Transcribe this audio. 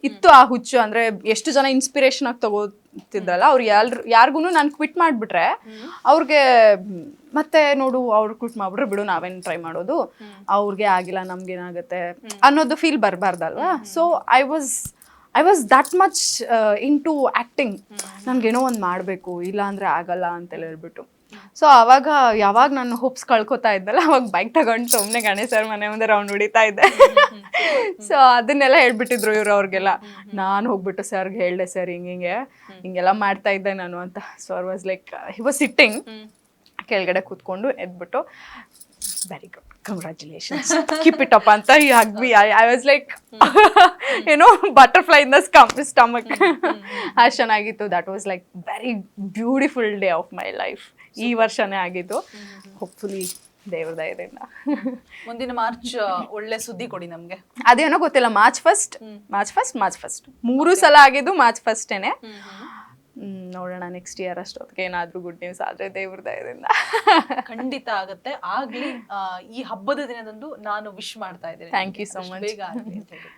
ಇತ್ತು ಆ ಹುಚ್ಚು. ಅಂದ್ರೆ ಎಷ್ಟು ಜನ ಇನ್ಸ್ಪಿರೇಷನ್ ಆಗಿ ತಗೋತಿದ್ರಲ್ಲ ಅವ್ರು ಯಾರಿಗೂ ನಾನು ಕ್ವಿಟ್ ಮಾಡ್ಬಿಟ್ರೆ ಅವ್ರಿಗೆ ಮತ್ತೆ ನೋಡು ಅವ್ರು ಕ್ವಿಟ್ ಮಾಡ್ಬಿಟ್ರೆ ಬಿಡು ನಾವೇನು ಟ್ರೈ ಮಾಡೋದು, ಅವ್ರಿಗೆ ಆಗಿಲ್ಲ ನಮ್ಗೇನಾಗತ್ತೆ ಅನ್ನೋದು ಫೀಲ್ ಬರಬಾರ್ದಲ್ವಾ. So I was that much into acting. ನನಗೇನೋ ಒಂದು ಮಾಡಬೇಕು, ಇಲ್ಲ ಅಂದರೆ ಆಗಲ್ಲ ಅಂತೆಲ್ಲ ಹೇಳ್ಬಿಟ್ಟು. ಸೊ ಅವಾಗ ಯಾವಾಗ ನಾನು ಹೋಪ್ಸ್ ಕಳ್ಕೊತಾ ಇದ್ದಲ್ಲ ಅವಾಗ ಬೈಕ್ ತಗೊಂಡು ಸುಮ್ಮನೆ ಗಣೇಶ್ ಸರ್ ಮನೆ ಮುಂದೆ ರೌಂಡ್ ಹೊಡಿತಾ ಇದ್ದೆ. ಸೊ ಅದನ್ನೆಲ್ಲ ಹೇಳ್ಬಿಟ್ಟಿದ್ರು ಇವ್ರು ಅವ್ರಿಗೆಲ್ಲ. ನಾನು ಹೋಗ್ಬಿಟ್ಟು ಸರ್ಗೆ ಹೇಳಿದೆ, ಸರ್ ಹಿಂಗೆಲ್ಲ ಮಾಡ್ತಾ ಇದ್ದೆ ನಾನು ಅಂತ. So I was like he was sitting ಕೆಳಗಡೆ ಕೂತ್ಕೊಂಡು ಎದ್ಬಿಟ್ಟು very good congratulations keep it up ಅಂತ ಹಗ್ವಿ. ಐ ವಾಸ್ ಲೈಕ್ ಏನೋ ಬಟರ್ಫ್ಲೈ ಇನ್ ದ ಸ್ಟಮಕ್. ಅಷ್ಟು ಚೆನ್ನಾಗಿತ್ತು. That was like very beautiful day of my life. ಈ ವರ್ಷನೇ ಆಗಿದ್ದು. ಹೋಪ್ಫುಲಿ ದೇವ್ರ ದಯದಿಂದ ಮುಂದಿನ ಮಾರ್ಚ್ ಒಳ್ಳೆ ಸುದ್ದಿ ಕೊಡಿ ನಮ್ಗೆ. ಅದೇನೋ ಗೊತ್ತಿಲ್ಲ. ಮಾರ್ಚ್ ಫಸ್ಟ್ 3 ಸಲ ಆಗಿದ್ದು ಮಾರ್ಚ್ ಫಸ್ಟೇನೆ. ನೋಡೋಣ ನೆಕ್ಸ್ಟ್ ಇಯರ್ ಅಷ್ಟೊತ್ತಿಗೆ ಏನಾದ್ರೂ ಗುಡ್ ನ್ಯೂಸ್ ಆದ್ರೆ ದೇವ್ರ ದಯದಿಂದ. ಖಂಡಿತ ಆಗತ್ತೆ. ಆಗ್ಲಿ. ಈ ಹಬ್ಬದ ದಿನದಂದು ನಾನು ವಿಶ್ ಮಾಡ್ತಾ ಇದ್ದೇನೆ. Thank you so much. ಬೇಗ ಆಗ್ಲಿ ಅಂತ ಹೇಳ್ಬಿಟ್ಟು.